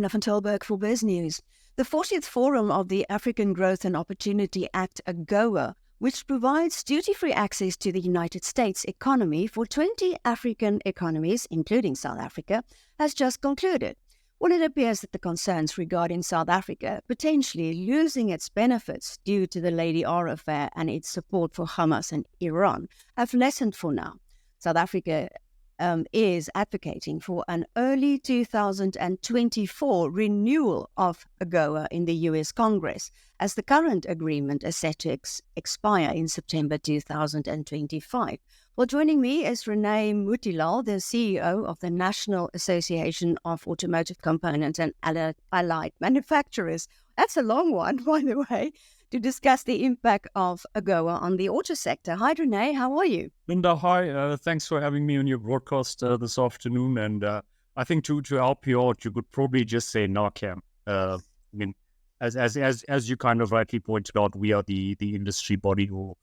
Anna van Tilburg for Biznews. The 40th Forum of the African Growth and Opportunity Act, AGOA, which provides duty-free access to the United States economy for 20 African economies, including South Africa, has just concluded. Well, it appears that the concerns regarding South Africa potentially losing its benefits due to the Lady R affair and its support for Hamas and Iran have lessened for now. South Africa is advocating for an early 2024 renewal of AGOA in the US Congress, as the current agreement is set to expire in September 2025. Well, joining me is Renai Moothilal, the CEO of the National Association of Automotive Components and Allied Manufacturers. That's a long one, by the way, to discuss the impact of AGOA on the auto sector. Hi, Renai, how are you? Linda, hi. Thanks for having me on your broadcast this afternoon. And I think to help you out, you could probably just say NAACAM. As you kind of rightly pointed out, we are the industry body or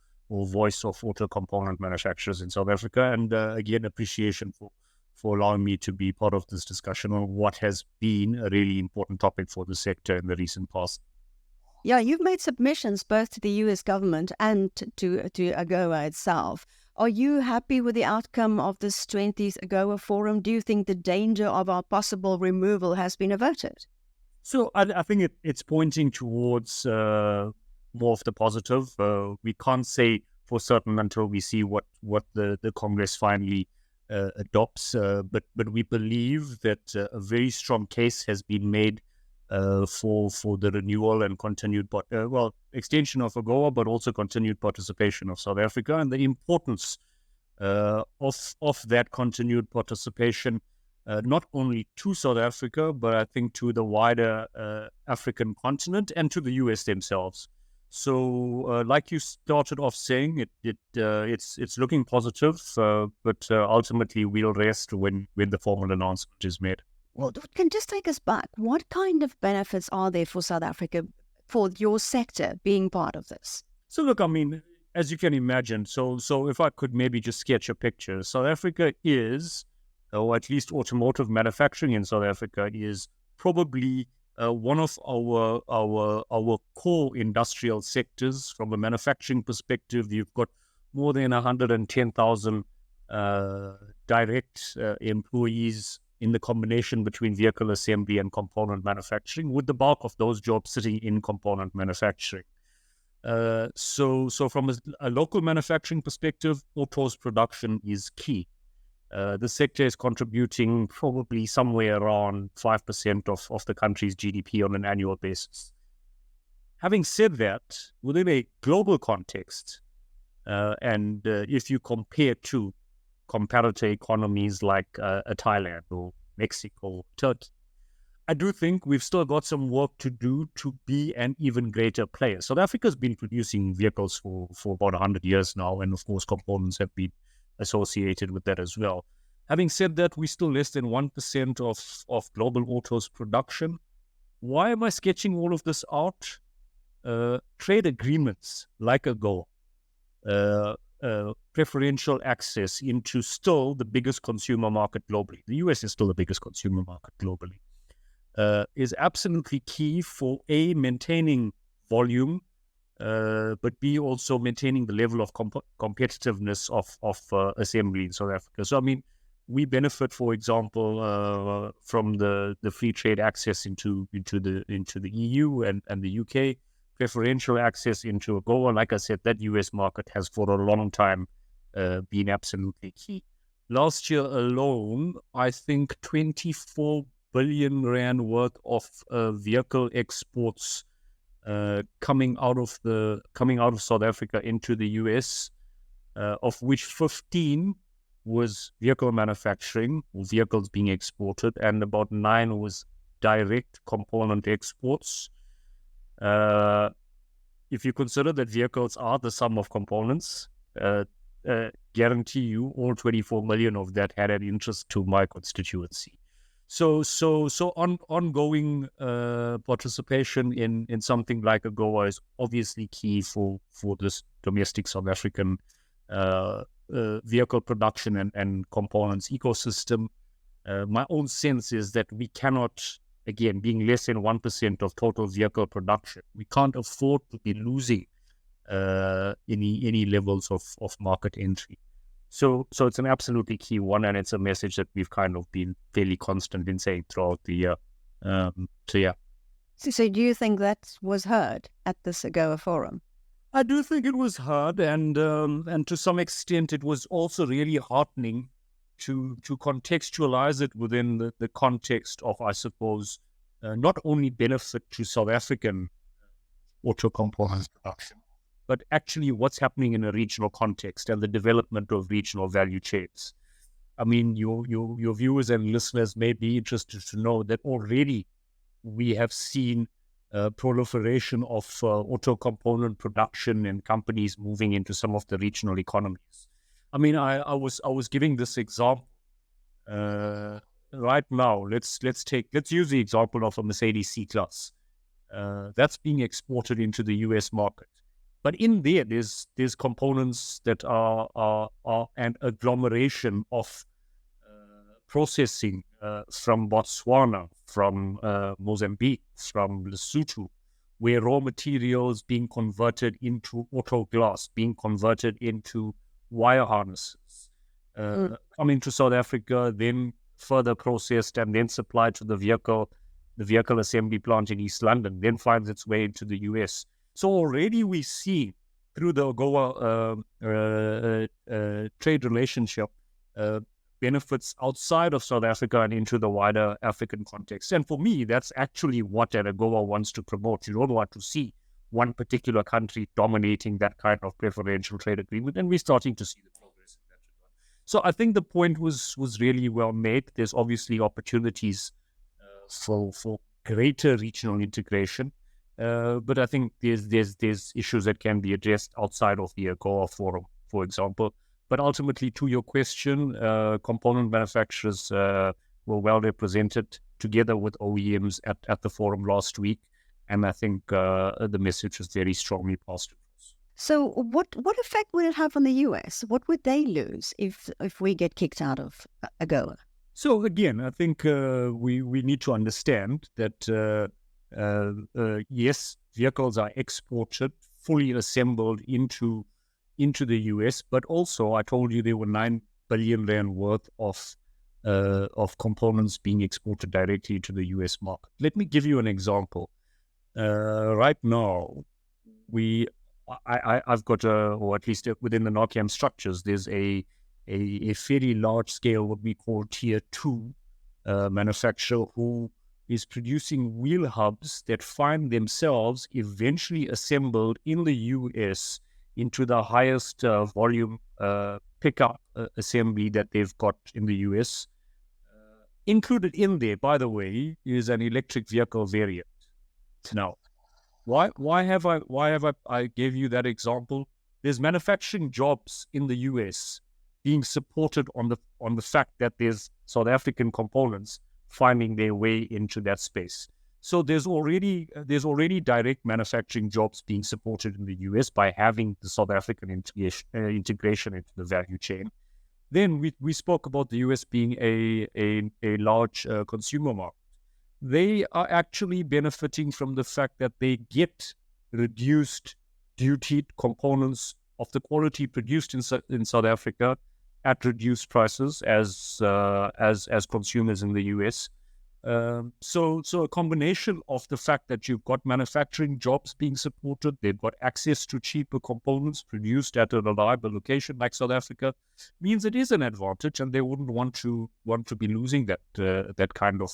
voice of auto component manufacturers in South Africa. And again, appreciation for allowing me to be part of this discussion on what has been a really important topic for the sector in the recent past. Yeah, you've made submissions both to the US government and to AGOA itself. Are you happy with the outcome of this 20th AGOA forum? Do you think the danger of our possible removal has been averted? So I think it's pointing towards more of the positive. We can't say for certain until we see what the Congress finally adopts. But we believe that a very strong case has been made for the renewal and continued, extension of AGOA, but also continued participation of South Africa, and the importance of that continued participation, not only to South Africa, but I think to the wider African continent and to the US themselves. So, like you started off saying, it's looking positive, but ultimately we'll rest when the formal announcement is made. Well, can just take us back. What kind of benefits are there for South Africa, for your sector being part of this? So look, I mean, as you can imagine, so if I could maybe just sketch a picture, South Africa is, or at least automotive manufacturing in South Africa is probably one of our core industrial sectors. From a manufacturing perspective, you've got more than 110,000 direct employees in the combination between vehicle assembly and component manufacturing, with the bulk of those jobs sitting in component manufacturing. So from a local manufacturing perspective, autos production is key. The sector is contributing probably somewhere around 5% of the country's GDP on an annual basis. Having said that, within a global context, and if you compare to comparator economies like Thailand or Mexico, Turkey, I do think we've still got some work to do to be an even greater player. South Africa's been producing vehicles for about 100 years now, and of course components have been associated with that as well. Having said that, we're still less than 1% of global autos production. Why am I sketching all of this out? Trade agreements like AGOA, preferential access into still the biggest consumer market globally. The US is still the biggest consumer market globally. Is absolutely key for A, maintaining volume, but B, also maintaining the level of competitiveness of assembly in South Africa. So, I mean, we benefit, for example, from the free trade access into the EU and the UK. Preferential access into AGOA, like I said, that US market has for a long time been absolutely key. Last year alone, I think 24 billion rand worth of vehicle exports coming out of South Africa into the US, of which 15 was vehicle manufacturing, or vehicles being exported, and about 9 was direct component exports. If you consider that vehicles are the sum of components, guarantee you all 24 million of that had an interest to my constituency. So ongoing participation in something like AGOA is obviously key for this domestic South African vehicle production and components ecosystem. My own sense is that we cannot again, being less than 1% of total vehicle production, we can't afford to be losing any levels of market entry. So it's an absolutely key one, and it's a message that we've kind of been fairly constant in saying throughout the year. So yeah. So do you think that was heard at this AGOA forum? I do think it was heard, and to some extent it was also really heartening to contextualize it within the context of, I suppose, not only benefit to South African auto components production, but actually what's happening in a regional context and the development of regional value chains. I mean, your viewers and listeners may be interested to know that already we have seen proliferation of auto component production and companies moving into some of the regional economies. I mean, I was giving this example right now. Let's use the example of a Mercedes C-Class that's being exported into the US market. But in there's components that are an agglomeration of processing from Botswana, from Mozambique, from Lesotho, where raw materials being converted into auto glass, being converted into wire harnesses, coming to South Africa, then further processed and then supplied to the vehicle assembly plant in East London, then finds its way into the US. So already we see through the AGOA trade relationship benefits outside of South Africa and into the wider African context. And for me, that's actually what an AGOA wants to promote. You don't want to see one particular country dominating that kind of preferential trade agreement, and we're starting to see the progress in that regard. So I think the point was really well made. There's obviously opportunities for greater regional integration, but I think there's issues that can be addressed outside of the AGOA forum, for example. But ultimately, to your question, component manufacturers were well represented together with OEMs at the forum last week. And I think the message was very strongly passed across. So what effect would it have on the US? What would they lose if we get kicked out of AGOA? So again, I think we need to understand that, yes, vehicles are exported, fully assembled into the US, but also I told you there were 9 billion rand worth of components being exported directly to the US market. Let me give you an example. Right now, I've got or at least within the NAACAM structures, there's a fairly large scale, what we call tier 2 manufacturer who is producing wheel hubs that find themselves eventually assembled in the US into the highest volume pickup assembly that they've got in the US. Included in there, by the way, is an electric vehicle variant. Now, why have I gave you that example? There's manufacturing jobs in the US being supported on the fact that there's South African components finding their way into that space. So there's already direct manufacturing jobs being supported in the US by having the South African integration into the value chain. Then we spoke about the US being a large consumer market. They are actually benefiting from the fact that they get reduced duty components of the quality produced in South Africa at reduced prices as consumers in the US. So a combination of the fact that you've got manufacturing jobs being supported, they've got access to cheaper components produced at a reliable location like South Africa, means it is an advantage, and they wouldn't want to be losing that kind of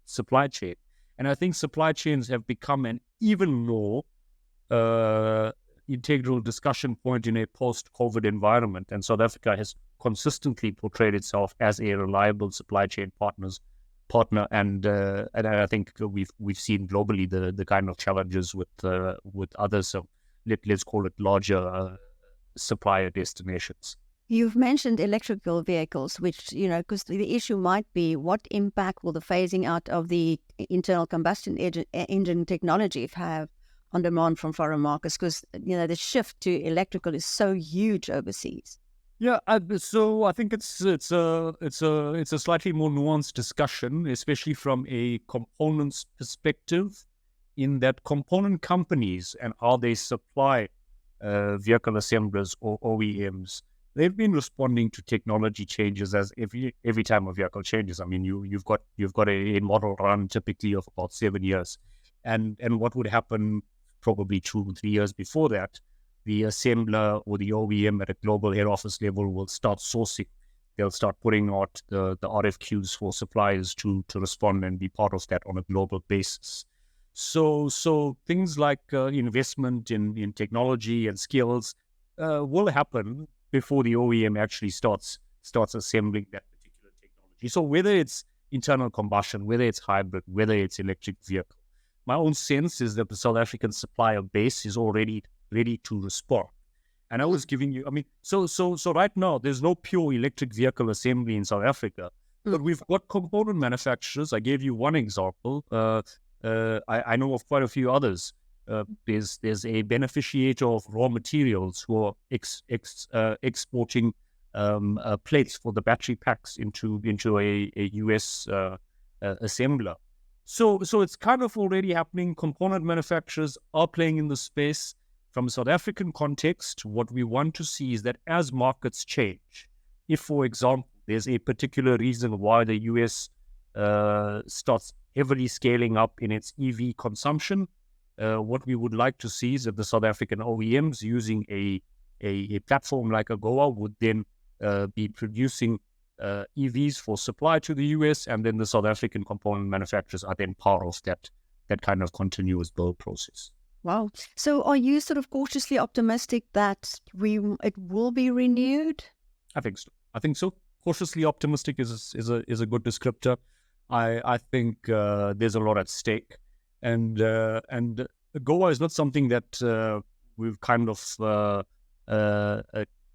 supply chain. And I think supply chains have become an even more integral discussion point in a post-COVID environment, and South Africa has consistently portrayed itself as a reliable supply chain partner, and I think we've seen globally the kind of challenges with others. So let's call it larger supplier destinations. You've mentioned electrical vehicles, which, because the issue might be what impact will the phasing out of the internal combustion engine technology have on demand from foreign markets? Because, the shift to electrical is so huge overseas. Yeah, so I think it's a slightly more nuanced discussion, especially from a components perspective, in that component companies and how they supply vehicle assemblers or OEMs, they've been responding to technology changes as every time a vehicle changes. I mean, you've got a model run typically of about 7 years, and what would happen probably 2 3 years before that, the assembler or the OEM at a global head office level will start sourcing. They'll start putting out the RFQs for suppliers to respond and be part of that on a global basis. So things like investment in technology and skills will happen before the OEM actually starts assembling that particular technology. So whether it's internal combustion, whether it's hybrid, whether it's electric vehicle, my own sense is that the South African supplier base is already ready to respond. And I was giving you, I mean, so right now there's no pure electric vehicle assembly in South Africa, but we've got component manufacturers. I gave you one example. I know of quite a few others. There's a beneficiator of raw materials who are exporting plates for the battery packs into a US assembler. So it's kind of already happening. Component manufacturers are playing in the space. From a South African context, what we want to see is that as markets change, if, for example, there's a particular reason why the US starts heavily scaling up in its EV consumption, what we would like to see is that the South African OEMs using a platform like AGOA would then be producing EVs for supply to the US, and then the South African component manufacturers are then part of that kind of continuous build process. Wow. So are you sort of cautiously optimistic that it will be renewed? I think so. Cautiously optimistic is a good descriptor. I think there's a lot at stake, and AGOA is not something that we've kind of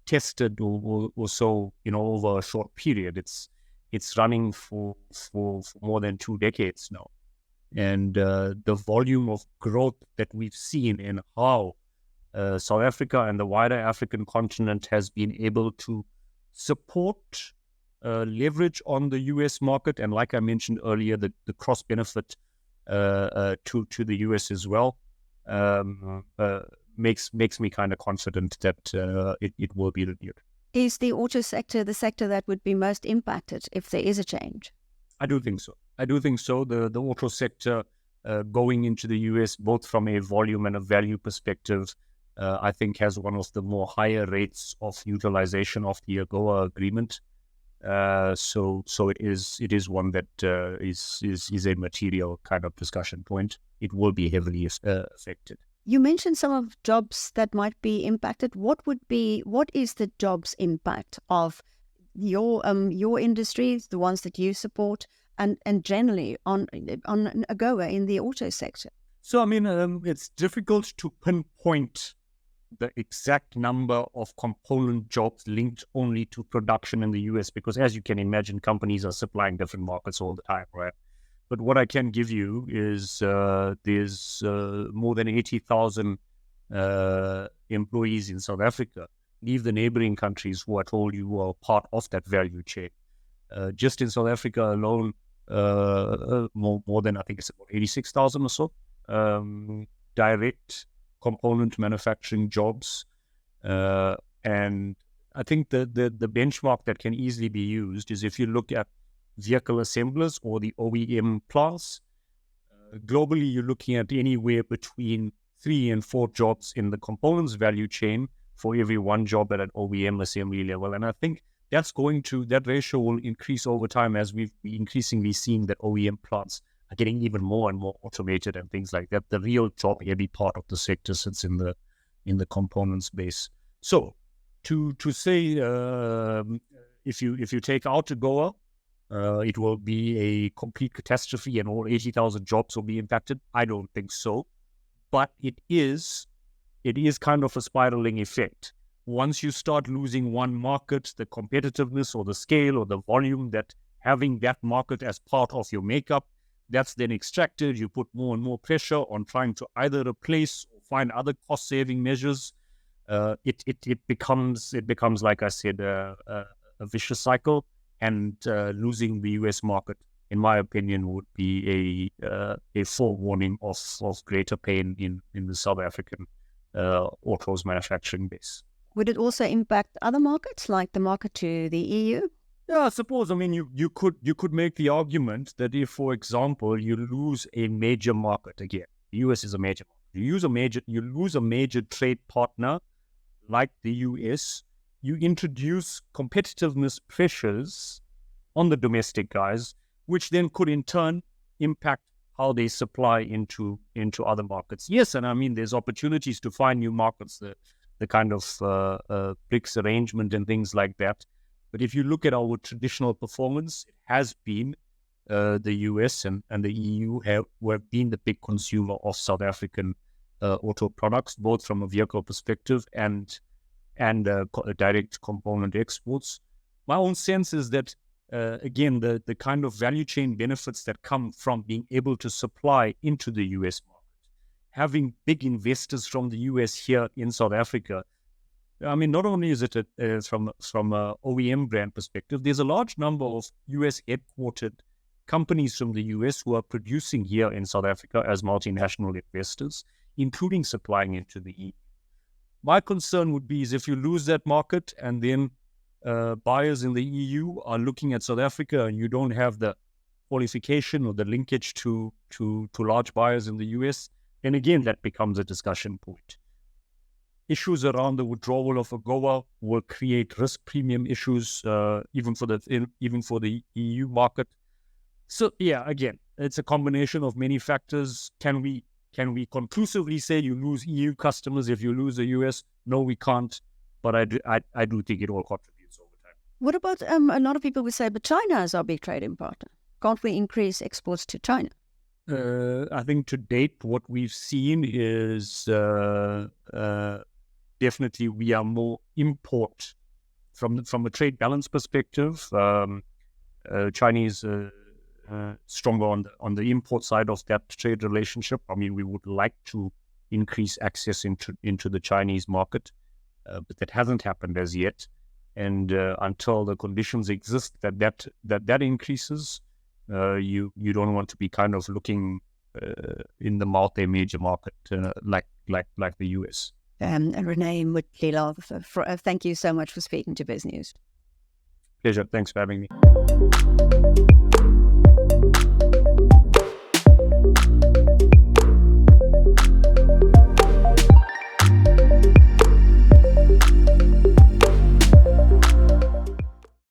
tested or so, over a short period. It's running for more than 2 decades now. And the volume of growth that we've seen in how South Africa and the wider African continent has been able to support leverage on the US market, and like I mentioned earlier, the cross benefit to the US as well, makes me kind of confident that it will be renewed. Is the auto sector the sector that would be most impacted if there is a change? I do think so. The auto sector going into the US, both from a volume and a value perspective, I think has one of the more higher rates of utilization of the AGOA agreement. So it is one that is a material kind of discussion point. It will be heavily affected. You mentioned some of jobs that might be impacted. What is the jobs impact of your industries, the ones that you support, and generally on AGOA in the auto sector? So I mean, it's difficult to pinpoint the exact number of component jobs linked only to production in the US, because as you can imagine, companies are supplying different markets all the time, right? But what I can give you is there's more than 80,000 employees in South Africa. Leave the neighboring countries who I told you are part of that value chain. Just in South Africa alone, more than, I think it's about 86,000 or so direct component manufacturing jobs. And I think the benchmark that can easily be used is if you look at vehicle assemblers or the OEM class, globally you're looking at anywhere between 3 and 4 jobs in the components value chain for every 1 job at an OEM assembly level. And I think that ratio will increase over time as we've increasingly seen that OEM plants are getting even more and more automated and things like that. The real job heavy part of the sector sits in the component space. So to say if you take out AGOA, it will be a complete catastrophe and all 80,000 jobs will be impacted. I don't think so, but it is kind of a spiraling effect. Once you start losing one market, the competitiveness or the scale or the volume that having that market as part of your makeup, that's then extracted. You put more and more pressure on trying to either replace or find other cost-saving measures. it becomes, like I said, a vicious cycle, and losing the US market, in my opinion, would be a forewarning of greater pain in the South African autos manufacturing base. Would it also impact other markets, like the market to the EU? Yeah, I suppose. I mean, you could make the argument that if, for example, you lose a major market again, the US is a major market. You lose a major trade partner like the US. You introduce competitiveness pressures on the domestic guys, which then could in turn impact how they supply into other markets. Yes, and I mean, there's opportunities to find new markets, the kind of BRICS arrangement and things like that. But if you look at our traditional performance, it has been the US and the EU who have been the big consumer of South African auto products, both from a vehicle perspective and direct component exports. My own sense is that, again, the kind of value chain benefits that come from being able to supply into the US market, having big investors from the US here in South Africa. I mean, not only is it from a OEM brand perspective, there's a large number of US headquartered companies from the US who are producing here in South Africa as multinational investors, including supplying into the EU. My concern would be is if you lose that market and then buyers in the EU are looking at South Africa and you don't have the qualification or the linkage to large buyers in the US, then again, that becomes a discussion point. Issues around the withdrawal of AGOA will create risk premium issues, even for the EU market. So yeah, again, it's a combination of many factors. Can we conclusively say you lose EU customers if you lose the US? No, we can't. But I do think it all contributes over time. What about a lot of people would say, but China is our big trading partner. Can't we increase exports to China? I think to date, what we've seen is definitely we are more import from a trade balance perspective. Chinese stronger on the import side of that trade relationship. I mean, we would like to increase access into the Chinese market, but that hasn't happened as yet. And until the conditions exist that increases, you don't want to be kind of looking in the multi-major market like the US. And Renai Moothilal, thank you so much for speaking to Biznews. Pleasure. Thanks for having me.